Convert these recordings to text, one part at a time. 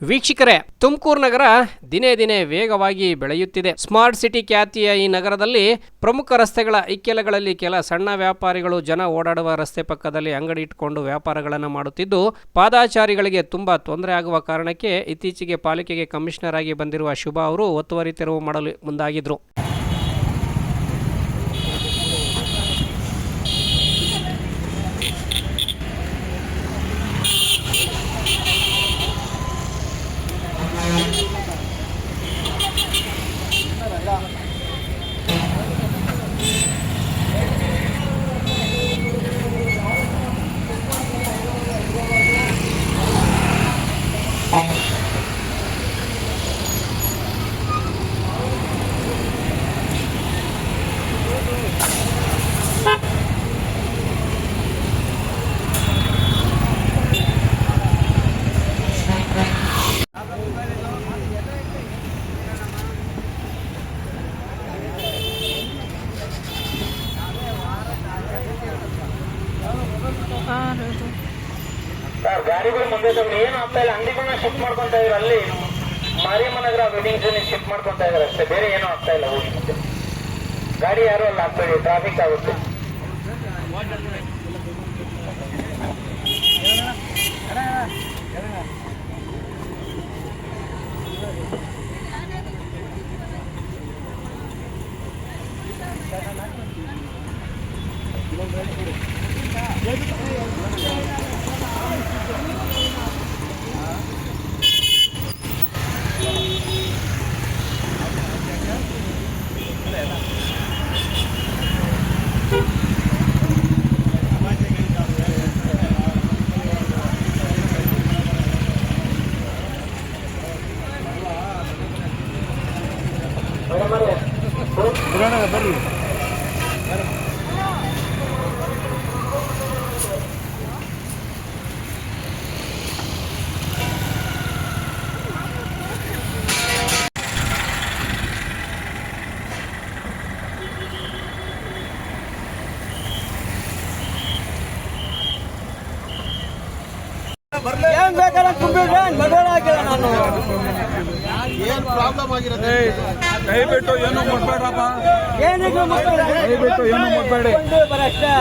ವೀಕ್ಷಕರೇ, ತುಮಕೂರು ನಗರ ದಿನೇ ದಿನೇ ವೇಗವಾಗಿ ಬೆಳೆಯುತ್ತಿದೆ. ಸ್ಮಾರ್ಟ್ ಸಿಟಿ ಖ್ಯಾತಿಯ ಈ ನಗರದಲ್ಲಿ ಪ್ರಮುಖ ರಸ್ತೆಗಳ ಇಕ್ಕೆಲಗಳಲ್ಲಿ ಕೆಲ ಸಣ್ಣ ವ್ಯಾಪಾರಿಗಳು ಜನ ಓಡಾಡುವ ರಸ್ತೆ ಪಕ್ಕದಲ್ಲಿ ಅಂಗಡಿ ಇಟ್ಟುಕೊಂಡು ವ್ಯಾಪಾರಗಳನ್ನು ಮಾಡುತ್ತಿದ್ದು, ಪಾದಾಚಾರಿಗಳಿಗೆ ತುಂಬಾ ತೊಂದರೆ ಆಗುವ ಕಾರಣಕ್ಕೆ ಇತ್ತೀಚೆಗೆ ಪಾಲಿಕೆಗೆ ಕಮಿಷನರ್ ಆಗಿ ಬಂದಿರುವ ಶುಭಾ ಅವರು ಒತ್ತುವರಿ ತೆರವು ಮಾಡಲು ಮುಂದಾಗಿದ್ರು. ಗಾಡಿಗಳು ಮುಂದೆ ಏನು ಆಗ್ತಾ ಇಲ್ಲ. ಅಂಗಡಿಗಳನ್ನ ಶಿಫ್ಟ್ ಮಾಡ್ಕೊಂತ ಇದ್ರು. ಅಲ್ಲಿ ಮಾರಿಯಮ್ಮ ನಗರ ವೆಡ್ಡಿಂಗ್ ಝೋನ್ ಶಿಫ್ಟ್ ಮಾಡ್ಕೊಂತ ಇದಾರೆ ಅಷ್ಟೇ, ಬೇರೆ ಏನೂ ಆಗ್ತಾ ಇಲ್ಲ. ಊರಿ ಮುಂದೆ ಗಾಡಿ ಯಾರು ಅಲ್ಲಿ ಹಾಕ್ಬೇಡಿ, ಟ್ರಾಫಿಕ್ ಆಗುತ್ತೆ. ಬರ್ರಿ ಏನ್ ಬೇಕಾದ್ರೆ ತುಂಬಿಡ್ರೆ ಮದುವೆ ಆಗಿಲ್ಲ. ನಾನು ಏನ್ ಪ್ರಾಬ್ಲಮ್ ಆಗಿರುತ್ತೆ ದಯವಿಟ್ಟು ಏನು ಮಾಡ್ಬೇಡ್ರಪ್ಪ, ಏನಿಗೂ ದಯವಿಟ್ಟು ಏನು ಮಾಡ್ಬೇಡಿ. ಬರಷ್ಟೇ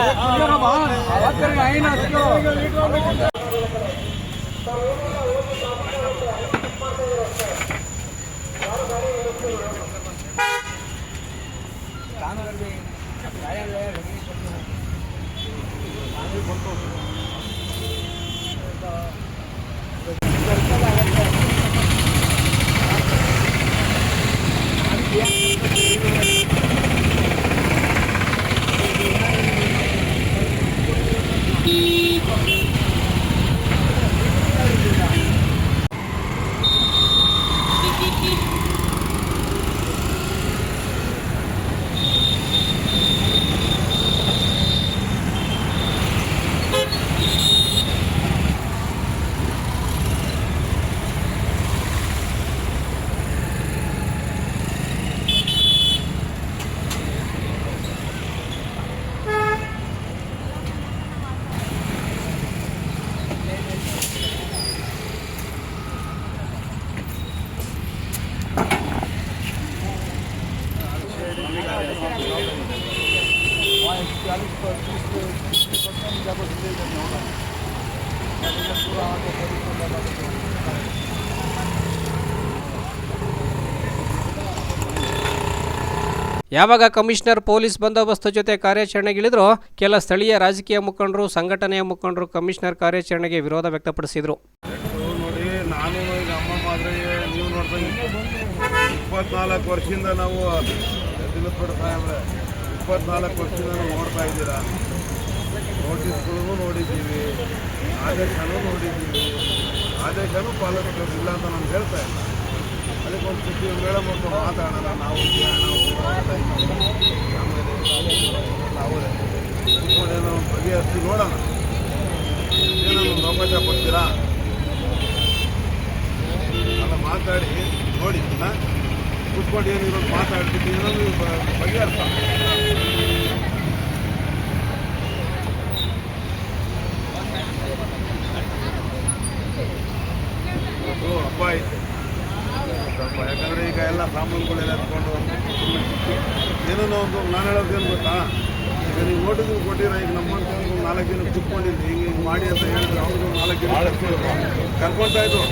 ಯಾವಾಗ ಕಮಿಷನರ್ ಪೊಲೀಸ್ ಬಂದೋಬಸ್ತ್ ಜೊತೆ ಕಾರ್ಯಾಚರಣೆಗಿಳಿದ್ರು, ಕೆಲ ಸ್ಥಳೀಯ ರಾಜಕೀಯ ಮುಖಂಡರು, ಸಂಘಟನೆಯ ಮುಖಂಡರು ಕಮಿಷನರ್ ಕಾರ್ಯಾಚರಣೆಗೆ ವಿರೋಧ ವ್ಯಕ್ತಪಡಿಸಿದರು. ನೋಡಿ, ನಾನು ಈಗ ಅಮ್ಮ ಮಾದ್ರೆ ನೀವು ನೋಡ್ದಂಗೆ 24 ವರ್ಷದಿಂದ ನಾವು 24 ವರ್ಷದಿಂದ ನಾವು ನೋಡ್ತಾ ಇದ್ದೀರಾ. ನೋಟಿಸ್ಗಳನ್ನು ನೋಡಿದ್ದೀವಿ, ಆದೇಶನೂ ನೋಡಿದ್ದೀವಿ, ಆದೇಶನೂ ಪಾಲಿಸಬೇಕಿಲ್ಲ ಅಂತ ನಾನು ಹೇಳ್ತಾ ಇಲ್ಲ. ಅದಕ್ಕೊಂದು ಸತಿ ಮೇಳ ಮಾಡ್ಕೊಂಡು ಮಾತಾಡೋಣ. ನಾವು ಅವರೇ ಕುತ್ಕೊಂಡೇನೋ ಬಗೆಹರಿಸಿ ನೋಡೋಣ. ಏನೋ ಅವಕಾಶ ಕೊಡ್ತೀರಾ ಅಲ್ಲ, ಮಾತಾಡಿ ನೋಡಿ. ಕುತ್ಕೊಂಡು ಏನಿರೋದು ಮಾತಾಡ್ಬಿಟ್ಟು ಏನಾದ್ರು ಬಗೆಹರಿಸ. ಇವತ್ತು ಹಬ್ಬ ಐತೆ ಸ್ವಲ್ಪ, ಯಾಕಂದರೆ ಈಗ ಎಲ್ಲ ಸಾಮಾನುಗಳೆಲ್ಲ ಎತ್ಕೊಂಡು ಏನೋ ಒಂದು ನಾನು ಹೇಳೋದೇನು ಗೊತ್ತಾ, ಈಗ ನೀವು ನೋಟಿಸ್ ಕೊಟ್ಟಿರ, ಈಗ ನಮ್ಮ ಒಂದು 4 ದಿನ ಕುತ್ಕೊಂಡಿದ್ದೆ, ಹಿಂಗೆ ಮಾಡಿ ಅಂತ ಹೇಳಿದ್ರೆ ಅವ್ರಿಗೂ 4 ದಿನ ಕರ್ಕೊಳ್ತಾ ಇದ್ರು.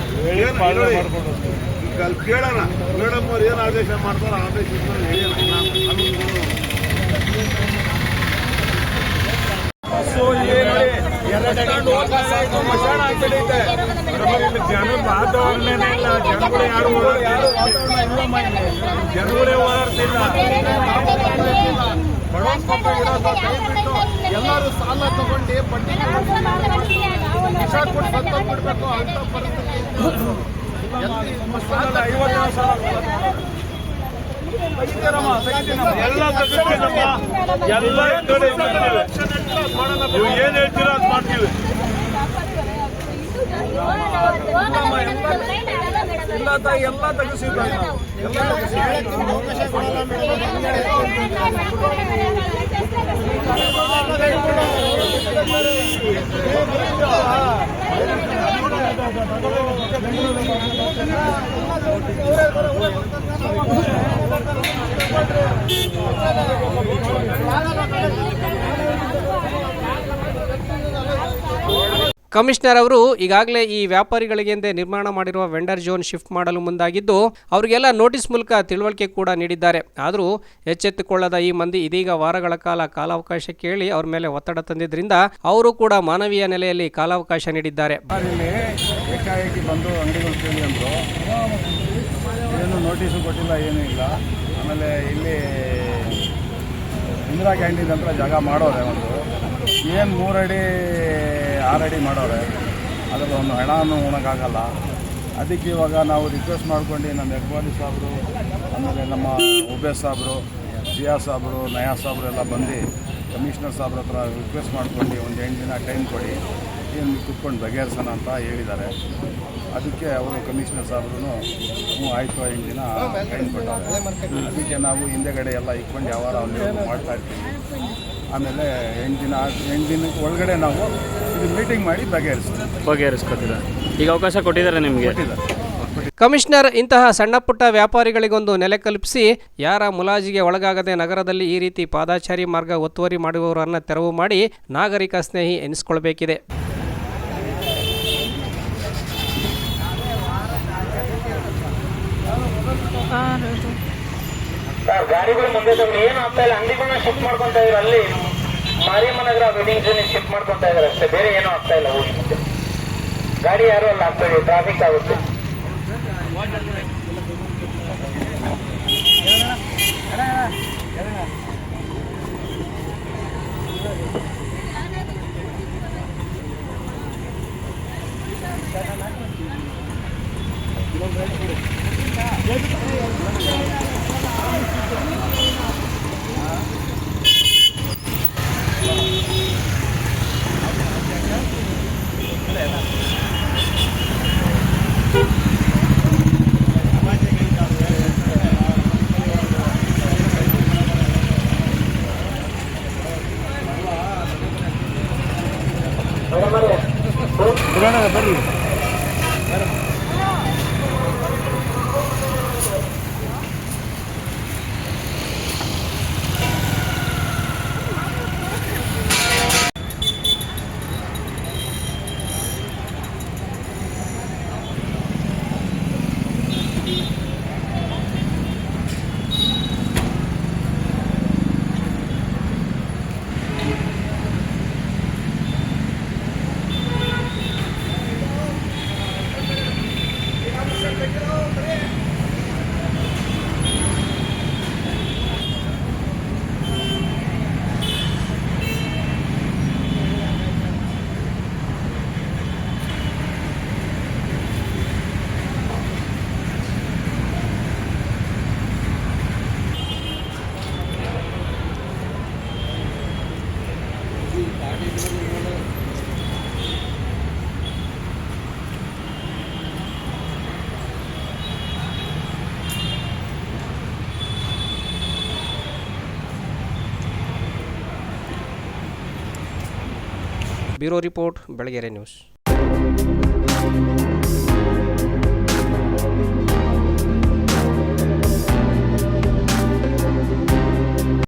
ಈಗ ಅಲ್ಲಿ ಕೇಳೋಣ, ಮೇಡಮ್ ಅವ್ರು ಏನು ಆದೇಶ ಮಾಡ್ತಾರೋ ಆದೇಶ ಜನದ ವಾತಾವರಣನೇ ಇಲ್ಲ, ಜನಗಳು ಯಾರು ಜನಗಳೇ ಓಡಾಡ್ತಿಲ್ಲ. ಎಲ್ಲರೂ ಸಾಲ ತಗೊಂಡು ಬಡ್ಡಿ ಕೊಟ್ಟು ಬಿಡಬೇಕು ಅಂತ ಪರಿಸ್ಥಿತಿ. 50 ಸಾಲ ಎಲ್ಲ ನೀವು ಏನು ಹೇಳ್ತೀರೋ ಅದು ಮಾಡ್ತೀವಿ. ಎಲ್ಲ ತೆಗೆಸಿದ್ದಾರೆ. ಕಮಿಷನರ್ ಅವರು ಈಗಾಗಲೇ ಈ ವ್ಯಾಪಾರಿಗಳಿಗೆಂದೇ ನಿರ್ಮಾಣ ಮಾಡಿರುವ ವೆಂಡರ್ ಝೋನ್ ಶಿಫ್ಟ್ ಮಾಡಲು ಮುಂದಾಗಿದ್ದು ಅವರಿಗೆಲ್ಲ ನೋಟಿಸ್ ಮೂಲಕ ತಿಳುವಳಿಕೆ ಕೂಡ ನೀಡಿದ್ದಾರೆ. ಆದರೂ ಎಚ್ಚೆತ್ತುಕೊಳ್ಳದ ಈ ಮಂದಿ ಇದೀಗ ವಾರಗಳ ಕಾಲಾವಕಾಶ ಕೇಳಿ ಅವ್ರ ಮೇಲೆ ಒತ್ತಡ ತಂದಿದ್ದರಿಂದ ಅವರು ಕೂಡ ಮಾನವೀಯ ನೆಲೆಯಲ್ಲಿ ಕಾಲಾವಕಾಶ ನೀಡಿದ್ದಾರೆ. ಇಲ್ಲಿ ಏಕಾಏಕಿ ಬಂದು ಅಂಗಡಿಗಳು ಕೇಳಿ ಅಂದರು, ಏನು ನೋಟಿಸು ಕೊಟ್ಟಿಲ್ಲ, ಏನೂ ಇಲ್ಲ. ಆಮೇಲೆ ಇಲ್ಲಿ ಇಂದಿರಾ ಕ್ಯಾಂಟೀನ್ ಹತ್ರ ಜಾಗ ಮಾಡೋರೆ, ಒಂದು ಏನು 3 ಅಡಿ 6 ಅಡಿ ಮಾಡೋರೆ, ಅದರಲ್ಲಿ ಒಂದು ಹಣನೂ ಉಣಕ್ಕಾಗಲ್ಲ. ಅದಕ್ಕೆ ಇವಾಗ ನಾವು ರಿಕ್ವೆಸ್ಟ್ ಮಾಡ್ಕೊಂಡು ನಮ್ಮ ಎಕ್ಬಾಲಿ ಸಾಬ್ರು, ಆಮೇಲೆ ನಮ್ಮ ಉಬೇಸ್ ಸಾಬ್ರು, ಜಿಯಾ ಸಾಬ್ರು, ನಯಾ ಸಾಬ್ರು ಎಲ್ಲ ಬಂದು ಕಮಿಷನರ್ ಸಾಬ್ರ ಹತ್ರ ರಿಕ್ವೆಸ್ಟ್ ಮಾಡ್ಕೊಂಡು ಒಂದು 8 ದಿನ ಟೈಮ್ ಕೊಡಿ, ಏನು ಕುತ್ಕೊಂಡು ಬಗೆಹರಿಸೋಣ ಅಂತ ಹೇಳಿದ್ದಾರೆ. ಅದಕ್ಕೆ ಅವರು ಕಮಿಷನರ್ ಸಾಬ್ರು ಆಯಿತು 8 ದಿನ ಟೈಮ್ ಕೊಟ್ಟಾರೆ. ಅದಕ್ಕೆ ನಾವು ಹಿಂದೆಗಡೆ ಎಲ್ಲ ಇಟ್ಕೊಂಡು ಯಾವಾರ ಅಲ್ಲಿ ಮಾಡ್ತಾ ಇರ್ತೀವಿ. ಆಮೇಲೆ 8 ದಿನಕ್ಕೆ ಒಳಗಡೆ ನಾವು ಇದು ಮೀಟಿಂಗ್ ಮಾಡಿ ಬಗೆಹರಿಸ್ಕೊತೀರ. ಈಗ ಅವಕಾಶ ಕೊಟ್ಟಿದ್ದಾರೆ ನಿಮಗೆ. ಕಮಿಷನರ್ ಇಂತಹ ಸಣ್ಣ ಪುಟ್ಟ ವ್ಯಾಪಾರಿಗಳಿಗೊಂದು ನೆಲೆ ಕಲ್ಪಿಸಿ ಯಾರ ಮುಲಾಜಿಗೆ ಒಳಗಾಗದೆ ನಗರದಲ್ಲಿ ಈ ರೀತಿ ಪಾದಾಚಾರಿ ಮಾರ್ಗ ಒತ್ತುವರಿ ಮಾಡುವವರನ್ನು ತೆರವು ಮಾಡಿ ನಾಗರಿಕ ಸ್ನೇಹಿ ಎನಿಸಿಕೊಳ್ಳಬೇಕಿದೆ. ಗಾಡಿಗಳು ಮುಂದೆ ಏನು ಆಗ್ತಾ ಇಲ್ಲ, ಅಂಗಡಿಗಳನ್ನ ಶಿಫ್ಟ್ ಮಾಡ್ಕೊಂತ ಇದ್ರು. ಅಲ್ಲಿ ಮಾರಿಯಮ್ಮ ನಗರ ವೆಡ್ಡಿಂಗ್ ಝೋನ್ ಶಿಫ್ಟ್ ಮಾಡ್ಕೊಂತ ಇದಾರೆ ಅಷ್ಟೇ, ಬೇರೆ ಏನೂ ಆಗ್ತಾ ಇಲ್ಲ. ಊರಿ ಮುಂದೆ ಗಾಡಿ ಯಾರು ಅಲ್ಲಿ ಹಾಕ್ಬೇಡಿ, ಟ್ರಾಫಿಕ್ ಆಗುತ್ತೆ. ಬರ್ರಿ. Bureau report, Belagere news.